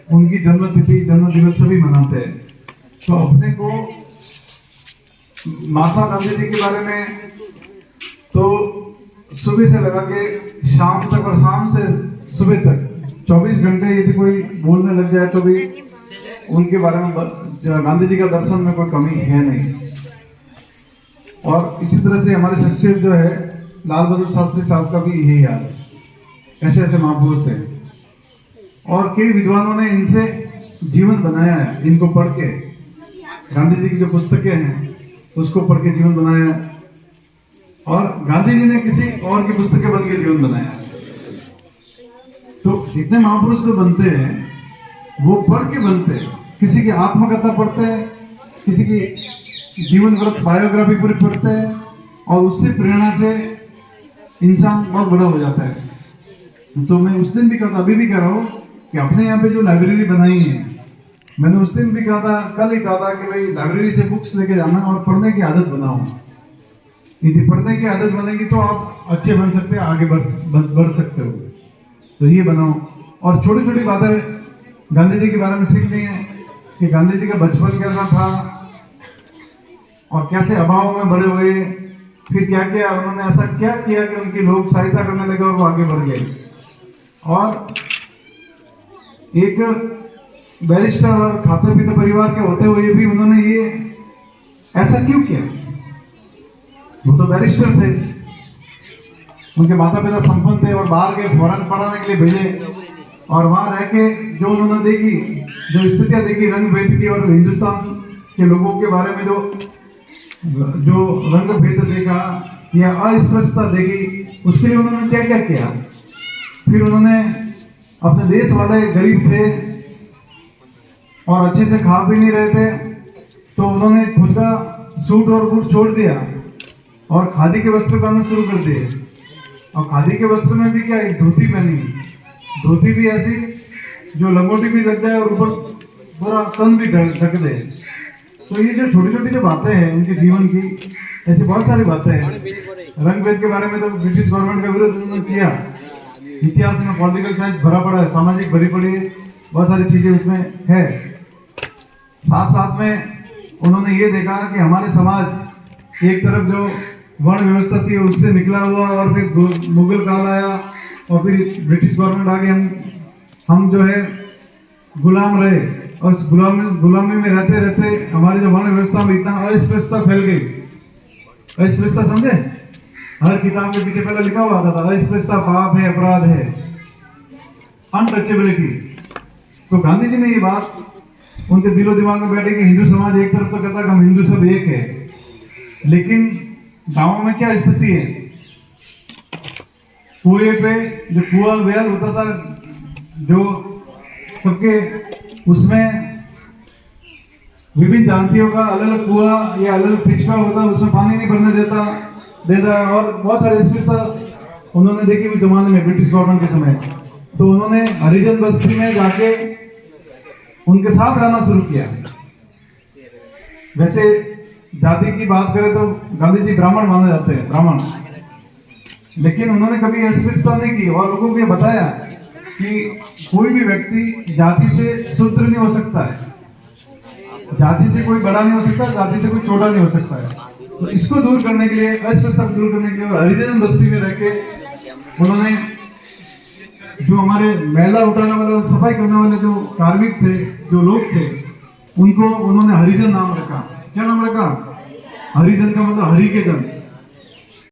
उनकी जन्म दिवस सभी मनाते हैं। तो अपने को महात्मा गांधी जी के बारे में तो सुबह से लगा के शाम तक और शाम से सुबह तक 24 घंटे यदि कोई बोलने लग जाए तो भी उनके बारे में गांधी जी का दर्शन में कोई कमी है नहीं। और इसी तरह से हमारे शख्सियत जो है लाल बहादुर शास्त्री साहब का भी यही हाल है, ऐसे ऐसे महापुरुष है। और कई विद्वानों ने इनसे जीवन बनाया है, इनको पढ़ के गांधी जी की जो पुस्तकें हैं उसको पढ़ के जीवन बनाया है। और गांधी जी ने किसी और की पुस्तकें बन के जीवन बनाया। तो जितने महापुरुष जो बनते हैं वो पढ़ के बनते हैं, किसी की आत्मकथा पढ़ते हैं, किसी की जीवन व्रत बायोग्राफी पूरी पढ़ते हैं और उससे प्रेरणा से इंसान बहुत बड़ा हो जाता है। तो मैं उस दिन भी कहा था, अभी भी कह रहा हूँ कि अपने यहाँ पे जो लाइब्रेरी बनाई है, मैंने उस दिन भी कहा था, कल ही कहा था कि भाई लाइब्रेरी से बुक्स लेके जाना और पढ़ने की आदत बनाओ। यदि पढ़ने की आदत बनेगी तो आप अच्छे बन सकते हैं, आगे बढ़ सकते हो। तो ये बनाओ। और छोटी छोटी बातें गांधी जी के बारे में सीखनी है कि गांधी जी का बचपन कैसा था और कैसे अभाव में बड़े हुए, फिर क्या किया उन्होंने, ऐसा क्या किया कि उनकी लोग सहायता करने लगे और वो आगे बढ़ गए। और एक बैरिस्टर और खाते पीते परिवार के होते हुए भी उन्होंने ये ऐसा क्यों किया? वो तो बैरिस्टर थे, उनके माता पिता संपन्न थे और बाहर गए, फौरन पढ़ाने के लिए भेजे और वहां रह के जो उन्होंने देखी, जो स्थितियां देखी रंग भेद की और हिंदुस्तान के लोगों के बारे में जो रंग भेद देखा या अस्पृश्यता देखी, उसके लिए उन्होंने क्या क्या किया। फिर उन्होंने अपने देश वाले गरीब थे और अच्छे से खा भी नहीं रहे थे, तो उन्होंने खुद का सूट और बूट छोड़ दिया और खादी के वस्त्र पहनना शुरू कर दिए। और खादी के वस्त्र में भी क्या, एक धोती पहनी, धोती भी ऐसी जो लंगोटी भी लग जाए और ऊपर पूरा तन भी ढक दे। तो ये जो छोटी छोटी जो बातें हैं उनके जीवन की, ऐसी बहुत सारी बातें हैं। रंग भेद के बारे में तो ब्रिटिश गवर्नमेंट का विरोध उन्होंने किया। इतिहास में पॉलिटिकल साइंस भरा पड़ा है, सामाजिक भरी पड़ी है, बहुत सारी चीजें उसमें है। साथ साथ में उन्होंने ये देखा कि हमारे समाज एक तरफ जो वर्ण व्यवस्था थी उससे निकला हुआ और फिर मुगल काल आया और फिर ब्रिटिश गवर्नमेंट आ गई, हम जो है गुलाम रहे और उस गुलामी में रहते रहते हमारी जो वर्ण व्यवस्था में इतना अस्पृश्यता फैल गई। अस्पृश्यता समझे? हर किताब के पीछे पहले लिखा हुआ आता था अस्पृश्यता पाप है, अपराध है, अनटचेबिलिटी। तो गांधी जी ने ये बात उनके दिलो दिमाग में बैठे कि हिंदू समाज एक तरफ तो कहता है कि हम हिंदू सब एक है, लेकिन गांवों में क्या स्थिति है? कुएं पे जो कुआं वेल होता था, जो सबके उसमें विभिन्न जातियों का अलग अलग कुआं या अलग अलग पिचका होता, उसमें पानी नहीं भरने देता और बहुत सारे अस्पृश्यता उन्होंने देखी उस जमाने में ब्रिटिश गवर्नमेंट के समय। तो उन्होंने हरिजन बस्ती में जाके उनके साथ रहना शुरू किया। वैसे जाति की बात करें तो गांधी जी ब्राह्मण माने जाते हैं, ब्राह्मण, लेकिन उन्होंने कभी अस्पृश्यता नहीं की और लोगों को ये बताया कि कोई भी व्यक्ति जाति से शूद्र नहीं हो सकता है, जाति से कोई बड़ा नहीं हो सकता, जाति से कोई छोटा नहीं हो सकता है। तो इसको दूर करने के लिए, अस्पृश्यता को दूर करने के लिए हरिजन बस्ती में रह के उन्होंने जो हमारे मैला उठाने वाले और सफाई करने वाले जो कार्मिक थे, जो लोग थे, उनको उन्होंने हरिजन नाम रखा। क्या नाम रखा? हरिजन का मतलब हरि के जन।